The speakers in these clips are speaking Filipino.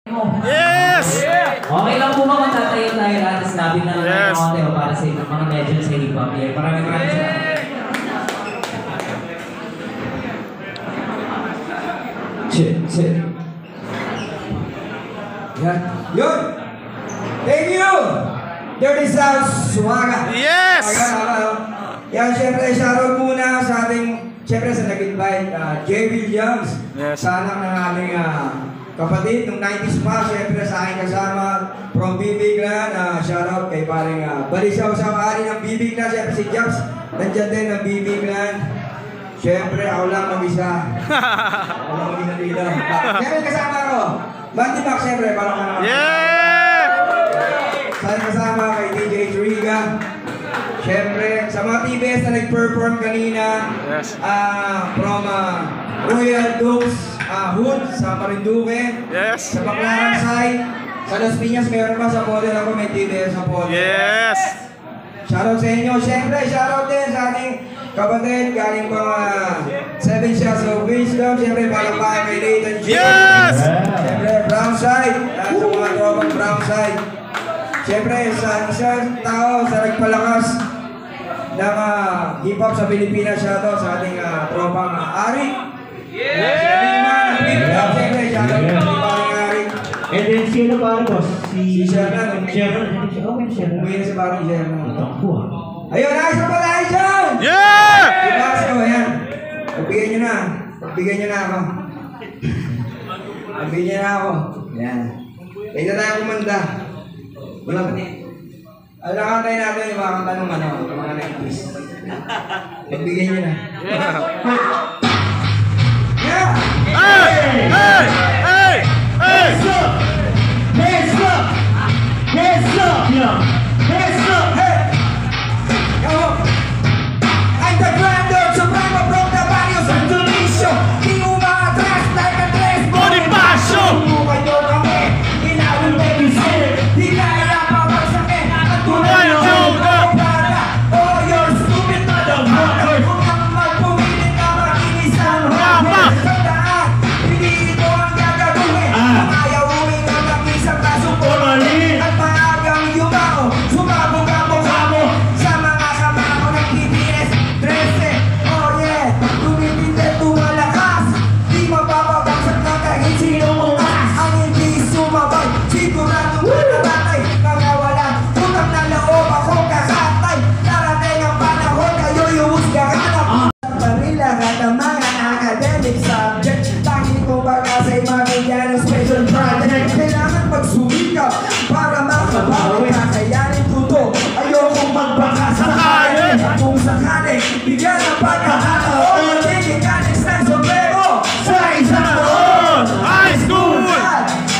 Yes! Okay lang po ba magtatayo tayo lahat sa labi na lang ng konti para sa mga legends sa hip-hop. Maraming salamat. Check. Yan. Yun! Thank you! Dirty Sounds, sumaga. Yes! Yan, syempre, shoutout muna sa ating, syempre sa nag-invite, Jay Williams. Yes. Sa anak ng aming kapatid, nung 90s pa, syempre sa aking kasama, from BB Clan, shoutout kay paring Balisaw sa maari ng BB Clan, syempre si Japs, nandiyan din ng BB Clan. Syempre, ako lang mag-isa. Ako lang mag-isa dito. Syempre, kasama ko. Bandy Mac, syempre, parang ano. Yeah! Saan kasama kay DJ Triga. Syempre, sa mga TBS na nag-perform kanina, Yes. from Royal Dukes Hood sa Marinduque, Yes. sa Baclaran side, sa Las Piñas, meron pa sa Podel ako, may TBS sa Podel. Yes! Shoutout sa inyo. Syempre, shoutout din sa ating kapatid, galing pang 7 Shots of Wisdom. Syempre, palakpakan kay Nathan J. Yes! Syempre, Brown Side, sa mga tropang Brown Side. Syempre, sa isang tao sa nagpalakas ng hip-hop sa Pilipinas, shoutout sa ating tropang Ari. Syempre, shoutout sa ating Ari. And then sino pa boss? Si Sherman. Sherman. Okay, Sherman. Umuwi na si parang Sherman. Ako Ayun, ayos na pala, ayos yun! Yeah! Ibas ko, ayan. Pagbigyan nyo na. Pagbigyan nyo na ako. Pagbigyan nyo na ako. Ayan. Kaya na tayo kumanda. Wala ka niya. Nakakantay natin yung mga kanta ng mga 90s. Pagbigyan nyo na. Yeah! Hey! Hey! Hey! Hey! Hands up! Hands up! Hands up! Yeah. Hands up! Hey! I'm the grander, supremo, broke the barrios ng Dionisio. Di umatras like a tres Bonifacio! Buhay nyo kami, inawin may bisir. Di kaya pabagsakin at tunay Ay, na Joga! Oh, you're stupid motherfucker. Kung ang magpumilit ka makinis ang Tama! Tandaan, hindi ito ang gagawin. Kung ayaw uwi ka ng isang kasumpulin. At maagang yumao, sumabog ang mukha mo sa mga kamao ng TBS 13. Oh yeah, tumitindi tumalakas. Di mapapabagsak na kahit sinong umas. Ang hindi sumabay, siguradong manabatay. Mga walang utang na loob ako kakatay. Darating ang panahon, kayo'y uhusgahan. Barila ka ng mga academic subject. Tangin ko baka sa'y mabigyan ng special project. Kailangan magsuri ka para makabawi. Kakayanin ko to, ayokong magbaka sakali. Kung sakali, bigyan ng pagkakataon. Magiging ka next time sombrero sa isang taon. High school!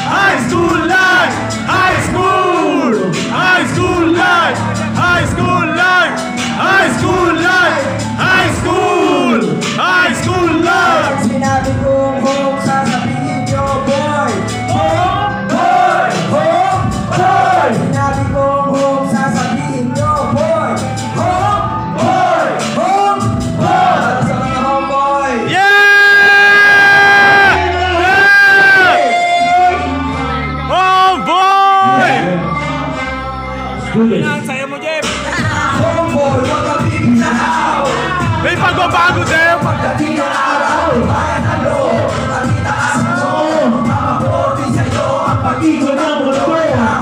High school life! High school! High school life! High school life! High school life! High school! High school life! Pag sinabi kong home, sasabihin nyo boy. Home, boy! Home, boy! Sinabi kong home, sasabihin nyo boy. Home, boy! Home, boy! Para sa mga homeboy. Yeah! Yeah! Oh boy! Homeboy, wag kang bibitaw. May pagbabago din! Pagdating ng araw, bayan ang loob. Ang itaas mo, mamaporti sa'yo ang pag-ikot ng mundo.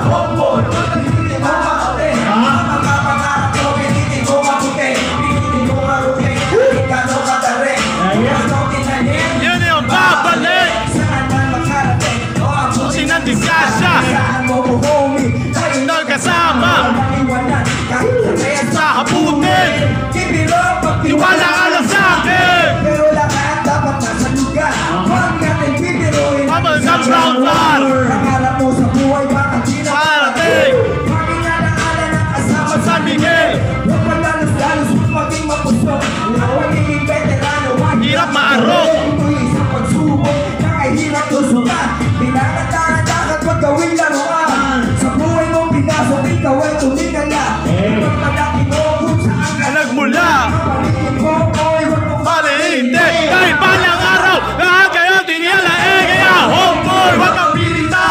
Homeboy, wag kang bibitaw. Ang mga pangarap ko, pinitin ko mabuti. Pinitin ko mabuti. Kahit gano'ng katarik. Ano tinahin? Yan yung babalik! Saan man makarating? O ang Susi ng disgrasya! saan mo ko, homie? Tayo na Nagkasama! walang iwanan. Kahit sa kaya Sa haputin! keep it up, Iwala ka lang sa akin! pero lahat dapat nasa lugar. Huwag natin bibiruin. Mama, ng round bar! Pangarap mo sa buhay, bakit sila Parating! Pag-inalaala ng kasama Sa San Miguel! Huwag madalos-dalos, huwag maging mapusok. Huwag magiging veterano, huwag Hirap maarok! ito'y isang pagsubok na kahirap lusutan. Pinakatahan-tahan at huwag gawing laruan. Sa buhay mong pinasok, ikaw ay tumigala. Pagmalaki mo kung saan ka Nagmula! Palitin mo, boy, huwag mo Paliinte! Kahit palang araw! Lahat kayo tinila eh! Kaya homeboy! Wag kang pilita!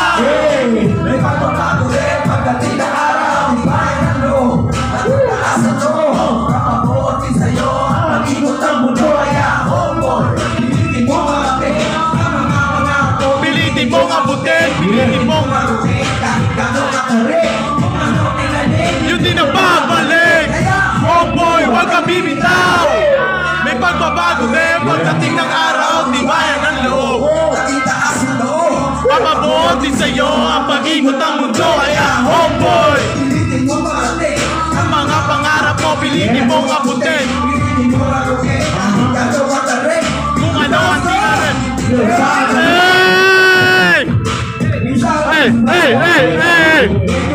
pilitin mong abutin, pilitin mong yun din ang babalik. Homeboy, huwag kang bibitaw. May pagbabago din pagdating ng araw, tibayan ng loob. Papabuot din sa'yo ang pag-ikot ng mundo. Kaya homeboy, ang mga pangarap mo, pilitin mong abutin. Kung ano ang tingnan. Hey! Hey! Hey! Hey! Hey!